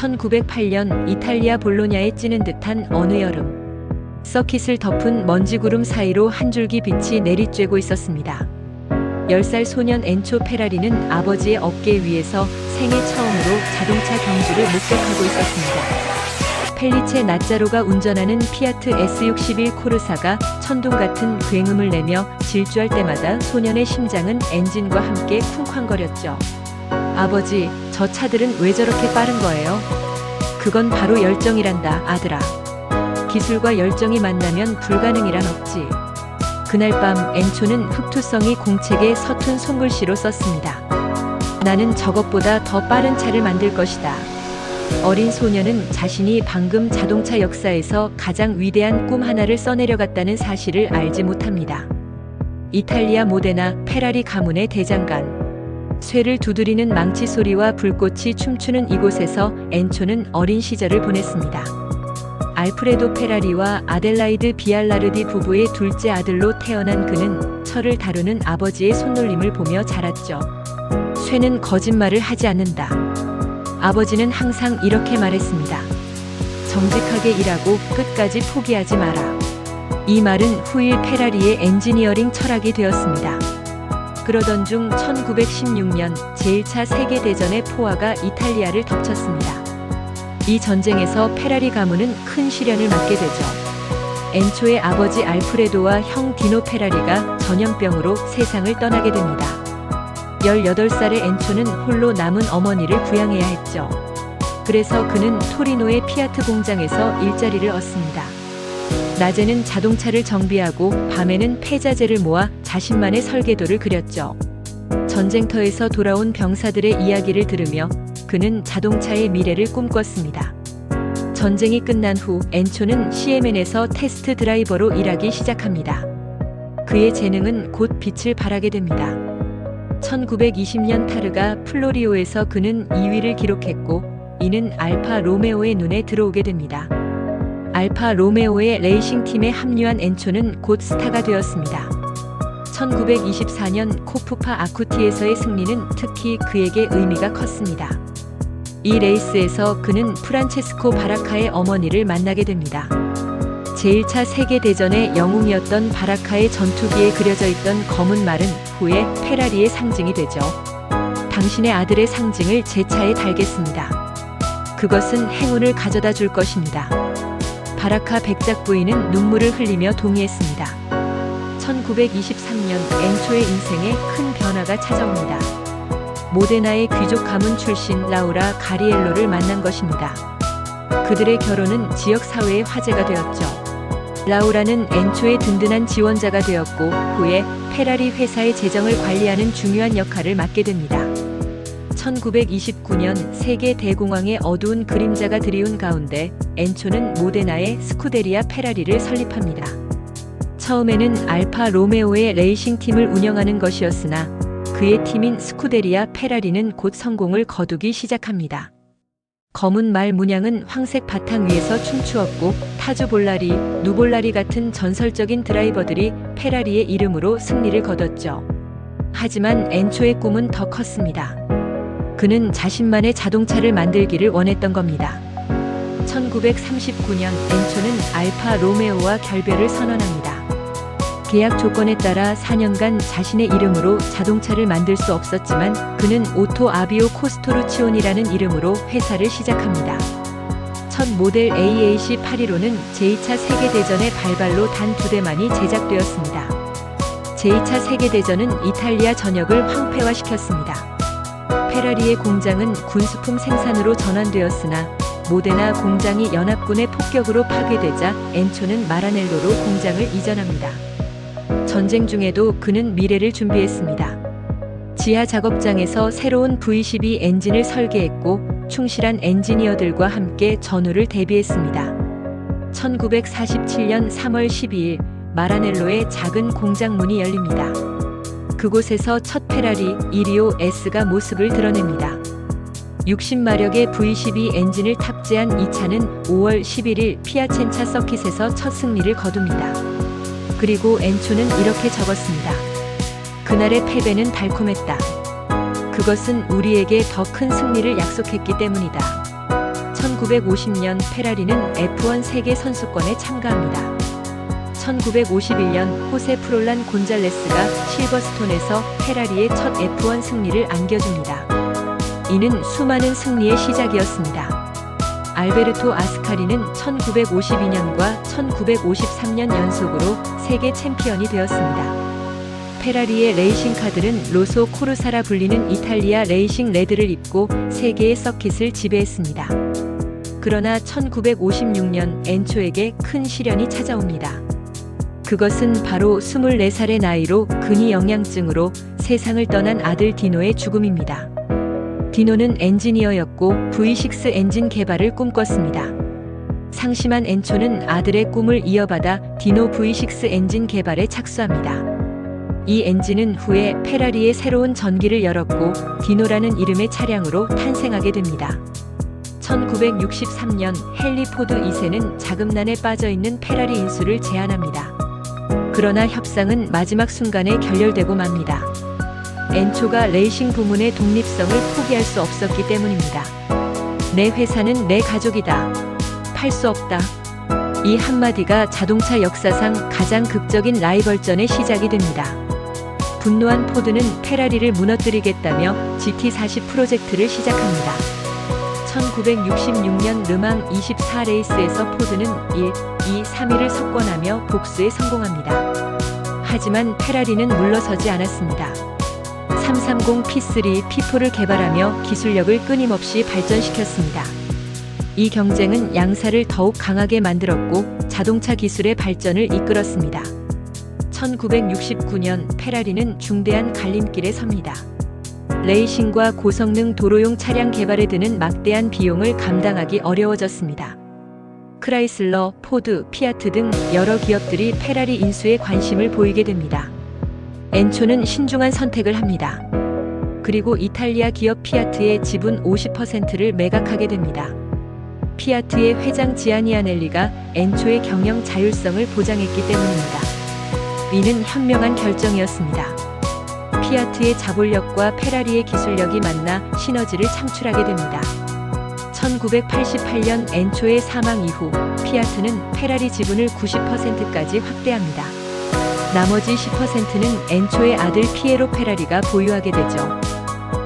1908년 이탈리아 볼로냐에 찌는 듯한 어느 여름, 서킷을 덮은 먼지구름 사이로 한 줄기 빛이 내리쬐고 있었습니다. 10살 소년 엔초 페라리는 아버지의 어깨 위에서 생애 처음으로 자동차 경주를 목격하고 있었습니다. 펠리체 나짜로가 운전하는 피아트 S61 코르사가 천둥 같은 굉음을 내며 질주할 때마다 소년의 심장은 엔진과 함께 쿵쾅거렸죠. 아버지, 저 차들은 왜 저렇게 빠른 거예요? 그건 바로 열정이란다, 아들아. 기술과 열정이 만나면 불가능이란 없지. 그날 밤 엔초는 흑투성이 공책에 서툰 손글씨로 썼습니다. 나는 저것보다 더 빠른 차를 만들 것이다. 어린 소녀는 자신이 방금 자동차 역사에서 가장 위대한 꿈 하나를 써내려갔다는 사실을 알지 못합니다. 이탈리아 모데나 페라리 가문의 대장간. 쇠를 두드리는 망치 소리와 불꽃이 춤추는 이곳에서 엔초는 어린 시절을 보냈습니다. 알프레도 페라리와 아델라이드 비알라르디 부부의 둘째 아들로 태어난 그는 철을 다루는 아버지의 손놀림을 보며 자랐죠. 쇠는 거짓말을 하지 않는다. 아버지는 항상 이렇게 말했습니다. 정직하게 일하고 끝까지 포기하지 마라. 이 말은 후일 페라리의 엔지니어링 철학이 되었습니다. 그러던 중 1916년 제1차 세계대전의 포화가 이탈리아를 덮쳤습니다. 이 전쟁에서 페라리 가문은 큰 시련을 맞게 되죠. 엔초의 아버지 알프레도와 형 디노 페라리가 전염병으로 세상을 떠나게 됩니다. 18살의 엔초는 홀로 남은 어머니를 부양해야 했죠. 그래서 그는 토리노의 피아트 공장에서 일자리를 얻습니다. 낮에는 자동차를 정비하고 밤에는 폐자재를 모아 자신만의 설계도를 그렸죠. 전쟁터에서 돌아온 병사들의 이야기를 들으며 그는 자동차의 미래를 꿈꿨습니다. 전쟁이 끝난 후 엔초는 CMN에서 테스트 드라이버로 일하기 시작합니다. 그의 재능은 곧 빛을 발하게 됩니다. 1920년 타르가 플로리오에서 그는 2위를 기록했고 이는 알파 로메오의 눈에 들어오게 됩니다. 알파 로메오의 레이싱팀에 합류한 엔초는 곧 스타가 되었습니다. 1924년 코프파 아쿠티에서의 승리는 특히 그에게 의미가 컸습니다. 이 레이스에서 그는 프란체스코 바라카의 어머니를 만나게 됩니다. 제1차 세계대전의 영웅이었던 바라카의 전투기에 그려져 있던 검은 말은 후에 페라리의 상징이 되죠. 당신의 아들의 상징을 제 차에 달겠습니다. 그것은 행운을 가져다 줄 것입니다. 바라카 백작 부인은 눈물을 흘리며 동의했습니다. 1923년 엔초의 인생에 큰 변화가 찾아옵니다. 모데나의 귀족 가문 출신 라우라 가리엘로를 만난 것입니다. 그들의 결혼은 지역 사회의 화제가 되었죠. 라우라는 엔초의 든든한 지원자가 되었고 후에 페라리 회사의 재정을 관리하는 중요한 역할을 맡게 됩니다. 1929년 세계 대공황의 어두운 그림자가 드리운 가운데 엔초는 모데나의 스쿠데리아 페라리를 설립합니다. 처음에는 알파 로메오의 레이싱팀을 운영하는 것이었으나 그의 팀인 스쿠데리아 페라리는 곧 성공을 거두기 시작합니다. 검은 말 문양은 황색 바탕 위에서 춤추었고 타주 볼라리, 누볼라리 같은 전설적인 드라이버들이 페라리의 이름으로 승리를 거뒀죠. 하지만 엔초의 꿈은 더 컸습니다. 그는 자신만의 자동차를 만들기를 원했던 겁니다. 1939년 엔초는 알파 로메오와 결별을 선언합니다. 계약 조건에 따라 4년간 자신의 이름으로 자동차를 만들 수 없었지만 그는 오토 아비오 코스토루치온이라는 이름으로 회사를 시작합니다. 첫 모델 AAC-815는 제2차 세계대전의 발발로 단 2대만이 제작되었습니다. 제2차 세계대전은 이탈리아 전역을 황폐화시켰습니다. 페라리의 공장은 군수품 생산으로 전환되었으나 모데나 공장이 연합군의 폭격으로 파괴되자 엔초는 마라넬로로 공장을 이전합니다. 전쟁 중에도 그는 미래를 준비했습니다. 지하 작업장에서 새로운 V12 엔진을 설계했고 충실한 엔지니어들과 함께 전후를 대비했습니다. 1947년 3월 12일 마라넬로의 작은 공장 문이 열립니다. 그곳에서 첫 페라리 이리오 S가 모습을 드러냅니다. 60마력의 V12 엔진을 탑재한 이 차는 5월 11일 피아첸차 서킷에서 첫 승리를 거둡니다. 그리고 엔초는 이렇게 적었습니다. 그날의 패배는 달콤했다. 그것은 우리에게 더 큰 승리를 약속했기 때문이다. 1950년 페라리는 F1 세계 선수권에 참가합니다. 1951년 호세 프롤란 곤잘레스가 실버스톤에서 페라리의 첫 F1 승리를 안겨줍니다. 이는 수많은 승리의 시작이었습니다. 알베르토 아스카리는 1952년과 1953년 연속으로 세계 챔피언이 되었습니다. 페라리의 레이싱카들은 로소 코르사라 불리는 이탈리아 레이싱 레드를 입고 세계의 서킷을 지배했습니다. 그러나 1956년 엔초에게 큰 시련이 찾아옵니다. 그것은 바로 24살의 나이로 근위 영양증으로 세상을 떠난 아들 디노의 죽음입니다. 디노는 엔지니어였고 V6 엔진 개발을 꿈꿨습니다. 상심한 엔초는 아들의 꿈을 이어받아 디노 V6 엔진 개발에 착수합니다. 이 엔진은 후에 페라리의 새로운 전기를 열었고 디노라는 이름의 차량으로 탄생하게 됩니다. 1963년 헨리 포드 2세는 자금난에 빠져있는 페라리 인수를 제안합니다. 그러나 협상은 마지막 순간에 결렬되고 맙니다. 엔초가 레이싱 부문의 독립성을 포기할 수 없었기 때문입니다. 내 회사는 내 가족이다. 팔 수 없다. 이 한마디가 자동차 역사상 가장 극적인 라이벌전의 시작이 됩니다. 분노한 포드는 페라리를 무너뜨리겠다며 GT40 프로젝트를 시작합니다. 1966년 르망 24레이스에서 포드는 1, 2, 3위를 석권하며 복수에 성공합니다. 하지만 페라리는 물러서지 않았습니다. 330 P3, P4를 개발하며 기술력을 끊임없이 발전시켰습니다. 이 경쟁은 양사를 더욱 강하게 만들었고 자동차 기술의 발전을 이끌었습니다. 1969년 페라리는 중대한 갈림길에 섭니다. 레이싱과 고성능 도로용 차량 개발에 드는 막대한 비용을 감당하기 어려워졌습니다. 크라이슬러, 포드, 피아트 등 여러 기업들이 페라리 인수에 관심을 보이게 됩니다. 엔초는 신중한 선택을 합니다. 그리고 이탈리아 기업 피아트의 지분 50%를 매각하게 됩니다. 피아트의 회장 지아니아넬리가 엔초의 경영 자율성을 보장했기 때문입니다. 이는 현명한 결정이었습니다. 피아트의 자본력과 페라리의 기술력이 만나 시너지를 창출하게 됩니다. 1988년 엔초의 사망 이후 피아트는 페라리 지분을 90%까지 확대합니다. 나머지 10%는 엔초의 아들 피에로 페라리가 보유하게 되죠.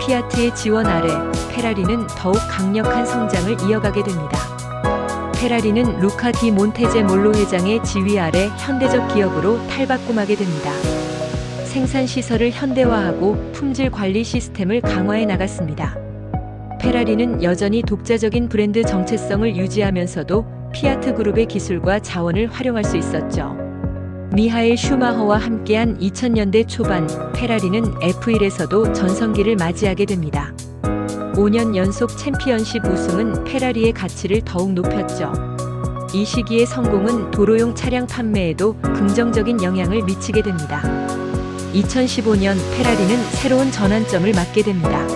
피아트의 지원 아래 페라리는 더욱 강력한 성장을 이어가게 됩니다. 페라리는 루카 디 몬테제몰로 회장의 지휘 아래 현대적 기업으로 탈바꿈하게 됩니다. 생산 시설을 현대화하고 품질 관리 시스템을 강화해 나갔습니다. 페라리는 여전히 독자적인 브랜드 정체성을 유지하면서도 피아트 그룹의 기술과 자원을 활용할 수 있었죠. 미하엘 슈마허와 함께한 2000년대 초반 페라리는 F1에서도 전성기를 맞이하게 됩니다. 5년 연속 챔피언십 우승은 페라리의 가치를 더욱 높였죠. 이 시기의 성공은 도로용 차량 판매에도 긍정적인 영향을 미치게 됩니다. 2015년 페라리는 새로운 전환점을 맞게 됩니다.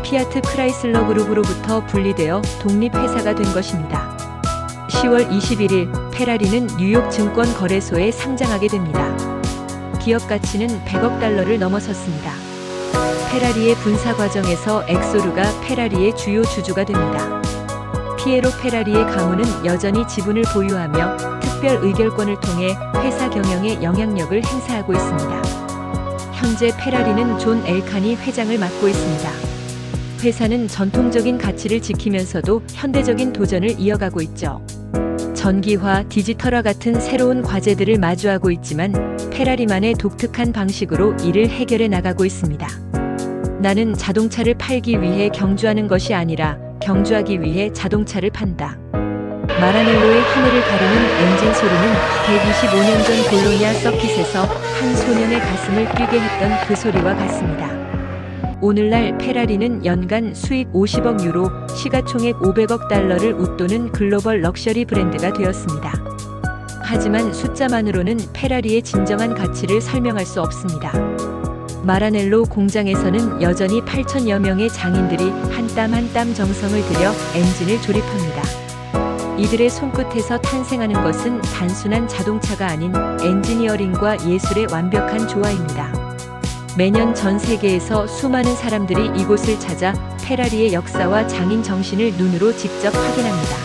피아트 크라이슬러 그룹으로부터 분리되어 독립회사가 된 것입니다. 10월 21일 페라리는 뉴욕 증권거래소에 상장하게 됩니다. 기업 가치는 100억 달러를 넘어섰습니다. 페라리의 분사 과정에서 엑소르가 페라리의 주요 주주가 됩니다. 피에로 페라리의 가문은 여전히 지분을 보유하며 특별 의결권을 통해 회사 경영에 영향력을 행사하고 있습니다. 현재 페라리는 존 엘칸이 회장을 맡고 있습니다. 회사는 전통적인 가치를 지키면서도 현대적인 도전을 이어가고 있죠. 전기화, 디지털화 같은 새로운 과제들을 마주하고 있지만 페라리만의 독특한 방식으로 이를 해결해 나가고 있습니다. 나는 자동차를 팔기 위해 경주하는 것이 아니라 경주하기 위해 자동차를 판다. 마라넬로의 하늘을 가르는 엔진 소리는 125년 전 볼로냐 서킷에서 한 소년의 가슴을 뛰게 했던 그 소리와 같습니다. 오늘날 페라리는 연간 수익 50억 유로, 시가총액 500억 달러를 웃도는 글로벌 럭셔리 브랜드가 되었습니다. 하지만 숫자만으로는 페라리의 진정한 가치를 설명할 수 없습니다. 마라넬로 공장에서는 여전히 8천여 명의 장인들이 한 땀 한 땀 정성을 들여 엔진을 조립합니다. 이들의 손끝에서 탄생하는 것은 단순한 자동차가 아닌 엔지니어링과 예술의 완벽한 조화입니다. 매년 전 세계에서 수많은 사람들이 이곳을 찾아 페라리의 역사와 장인 정신을 눈으로 직접 확인합니다.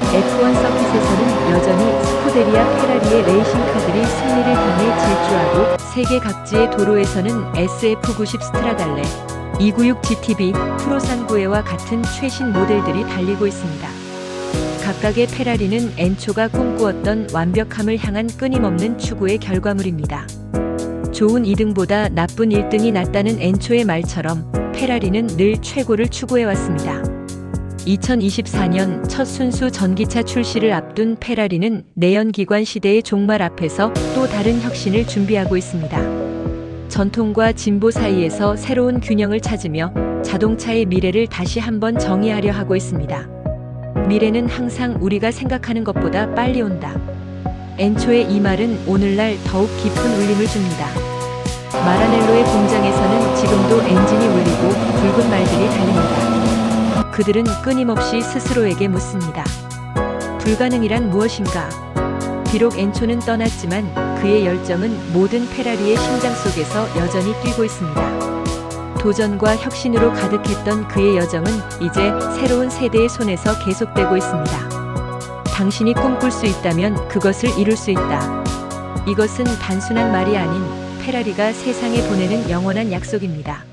F1 서킷에서는 여전히 스쿠데리아 페라리의 레이싱카들이 승리를 향해 질주하고, 세계 각지의 도로에서는 SF90 스트라달레, 296 GTB, 프로산 9회와 같은 최신 모델들이 달리고 있습니다. 각각의 페라리는 엔초가 꿈꾸었던 완벽함을 향한 끊임없는 추구의 결과물입니다. 좋은 2등보다 나쁜 1등이 낫다는 엔초의 말처럼 페라리는 늘 최고를 추구해왔습니다. 2024년 첫 순수 전기차 출시를 앞둔 페라리는 내연기관 시대의 종말 앞에서 또 다른 혁신을 준비하고 있습니다. 전통과 진보 사이에서 새로운 균형을 찾으며 자동차의 미래를 다시 한번 정의하려 하고 있습니다. 미래는 항상 우리가 생각하는 것보다 빨리 온다. 엔초의 이 말은 오늘날 더욱 깊은 울림을 줍니다. 마라넬로의 공장에서는 지금도 엔진이 울리고 붉은 말들이 달립니다. 그들은 끊임없이 스스로에게 묻습니다. 불가능이란 무엇인가? 비록 엔초는 떠났지만 그의 열정은 모든 페라리의 심장 속에서 여전히 뛰고 있습니다. 도전과 혁신으로 가득했던 그의 여정은 이제 새로운 세대의 손에서 계속되고 있습니다. 당신이 꿈꿀 수 있다면 그것을 이룰 수 있다. 이것은 단순한 말이 아닌 페라리가 세상에 보내는 영원한 약속입니다.